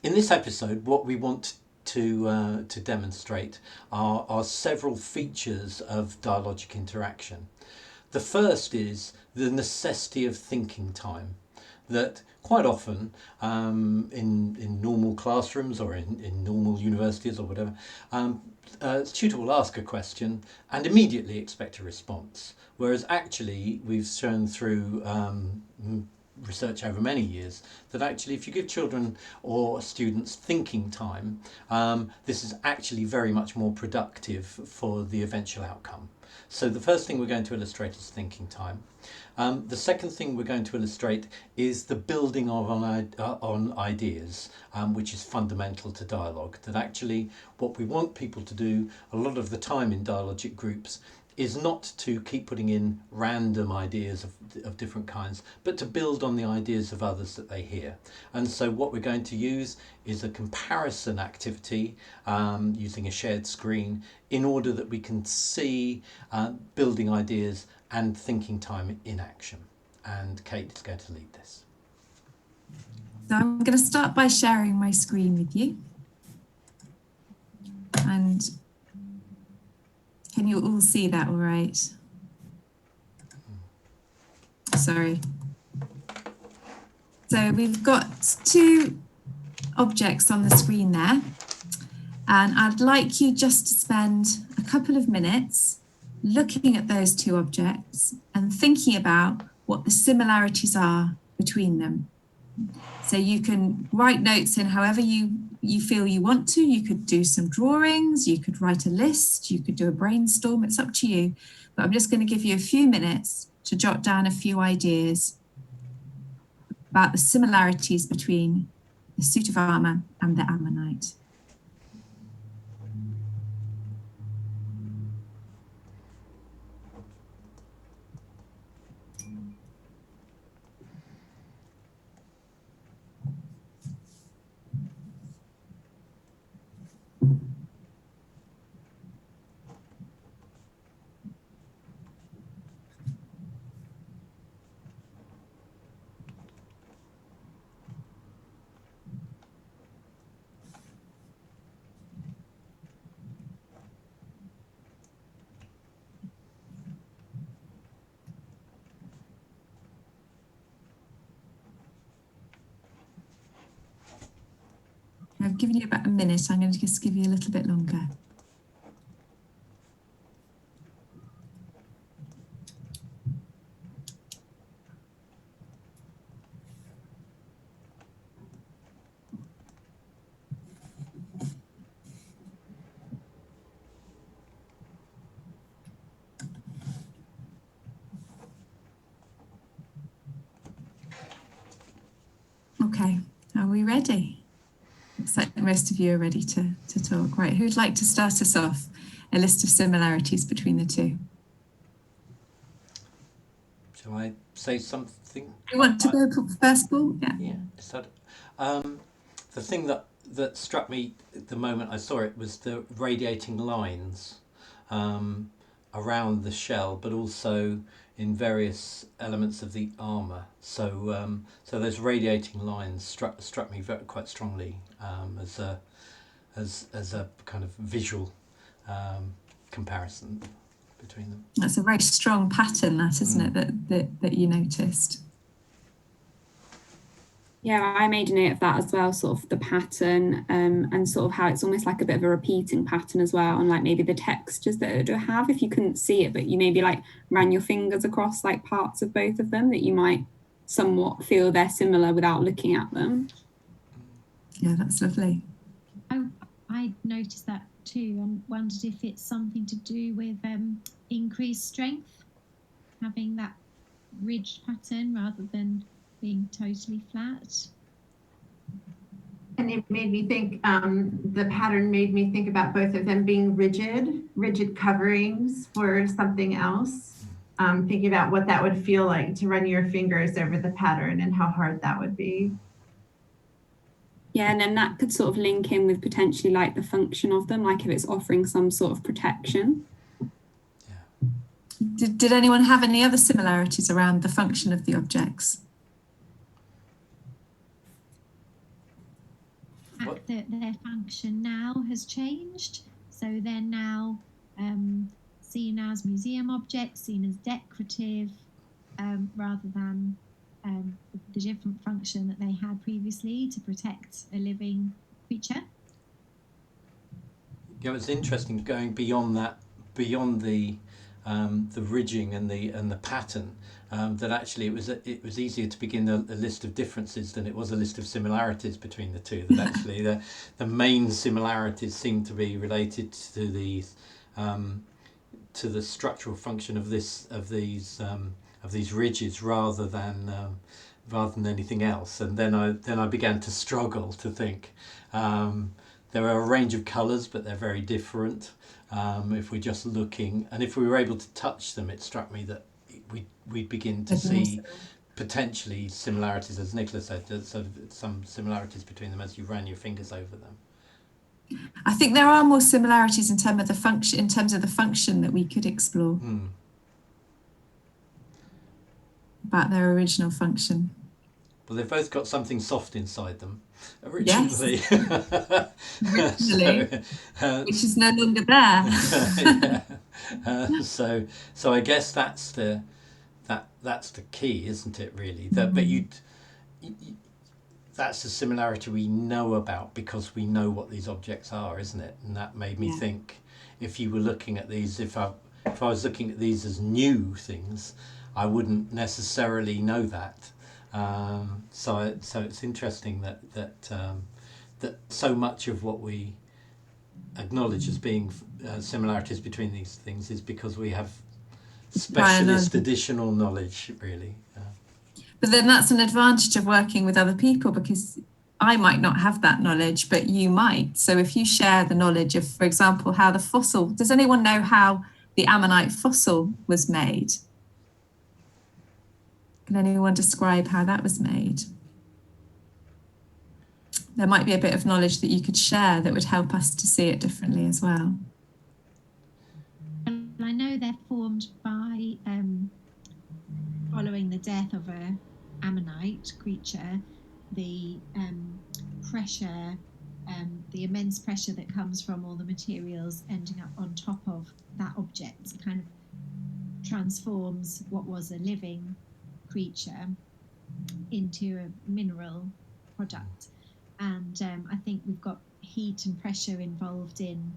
In this episode, what we want to demonstrate are several features of dialogic interaction. The first is the necessity of thinking time, that quite often in normal classrooms or in normal universities or whatever, a tutor will ask a question and immediately expect a response. Whereas actually we've shown through research over many years that actually if you give children or students thinking time, this is actually very much more productive for the eventual outcome. So the first thing we're going to illustrate is thinking time. The second thing we're going to illustrate is the building of on ideas, which is fundamental to dialogue. That actually what we want people to do a lot of the time in dialogic groups is not to keep putting in random ideas of different kinds, but to build on the ideas of others that they hear. And so what we're going to use is a comparison activity using a shared screen in order that we can see building ideas and thinking time in action. And Kate is going to lead this. So I'm going to start by sharing my screen with you. And can you all see that all right? Sorry. So we've got two objects on the screen there. And I'd like you just to spend a couple of minutes looking at those two objects and thinking about what the similarities are between them. So you can write notes in however you feel you want to. You could do some drawings, you could write a list, you could do a brainstorm, it's up to you. But I'm just going to give you a few minutes to jot down a few ideas about the similarities between the suit of armour and the ammonite. I've given you about a minute. I'm going to just give you a little bit longer. Okay, are we ready? Looks like most of you are ready to talk. Right, who'd like to start us off? A list of similarities between the two. Shall I say something? You want to go first, Paul? Yeah. Yeah. So, the thing that struck me the moment I saw it was the radiating lines around the shell, but also in various elements of the armour. So so those radiating lines struck me quite strongly as a kind of visual comparison between them. That's a very strong pattern, that, isn't it, that you noticed? Yeah, I made a note of that as well, sort of the pattern and sort of how it's almost like a bit of a repeating pattern as well, and like maybe the textures that it would have if you couldn't see it, but you maybe like ran your fingers across like parts of both of them that you might somewhat feel they're similar without looking at them. Yeah, that's lovely. I noticed that too and wondered if it's something to do with increased strength, having that ridged pattern rather than being totally flat. And it made me think, the pattern made me think about both of them being rigid coverings for something else. Thinking about what that would feel like to run your fingers over the pattern and how hard that would be. Yeah, and then that could sort of link in with potentially like the function of them, like if it's offering some sort of protection. Yeah. Did anyone have any other similarities around the function of the objects? that their function now has changed. So they're now seen as museum objects, seen as decorative, rather than the different function that they had previously to protect a living creature. Yeah, it's interesting going beyond that, beyond the ridging and the pattern. That actually it was easier to begin a list of differences than it was a list of similarities between the two. That actually the main similarities seem to be related to the structural function of these ridges rather than anything else. And then I began to struggle to think. There are a range of colours, but they're very different. If we're just looking, and if we were able to touch them, it struck me that we'd begin to see potentially similarities, as Nicola said, there's sort of some similarities between them as you ran your fingers over them. I think there are more similarities in terms of the function that we could explore about their original function. Well, they've both got something soft inside them originally. Yes. Originally, which is no longer there. So I guess that's the key, isn't it? Really, but that's a similarity we know about because we know what these objects are, isn't it? And that made me think, if you were looking at these, if I was looking at these as new things, I wouldn't necessarily know that. So it's interesting that so much of what we acknowledge as being similarities between these things is because we have specialist additional knowledge, really. But then that's an advantage of working with other people, because I might not have that knowledge, but you might. So if you share the knowledge of, for example, how the fossil, does anyone know how the ammonite fossil was made? Can anyone describe how that was made? There might be a bit of knowledge that you could share that would help us to see it differently as well. I know they're formed by following the death of a ammonite creature, the pressure, the immense pressure that comes from all the materials ending up on top of that object kind of transforms what was a living creature into a mineral product. And I think we've got heat and pressure involved in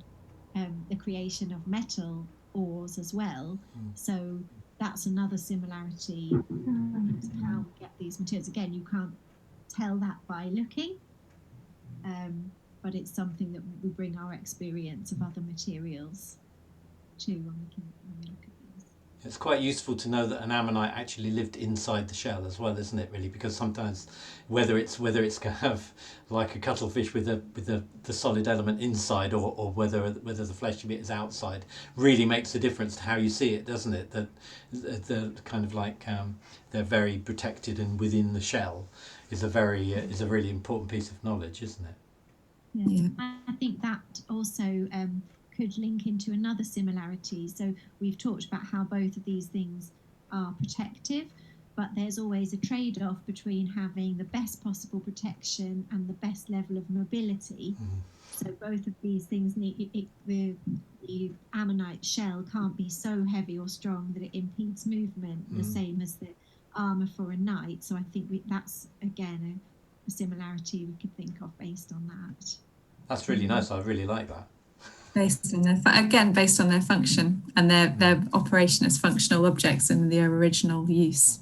the creation of metal ores as well. So that's another similarity to how we get these materials. Again, you can't tell that by looking, but it's something that we bring our experience of other materials to when we look at these. It's quite useful to know that an ammonite actually lived inside the shell as well, isn't it? Really, because sometimes whether it's kind of like a cuttlefish with the solid element inside, or whether the fleshy bit is outside, really makes a difference to how you see it, doesn't it? That the kind of like they're very protected and within the shell is a really important piece of knowledge, isn't it? Yeah. I think that also could link into another similarity. So we've talked about how both of these things are protective, but there's always a trade-off between having the best possible protection and the best level of mobility. So both of these things need the ammonite shell can't be so heavy or strong that it impedes movement, the same as the armour for a knight. So I think that's again a similarity we could think of based on that. That's really nice. I really like that. Based on their function and their operation as functional objects and their original use.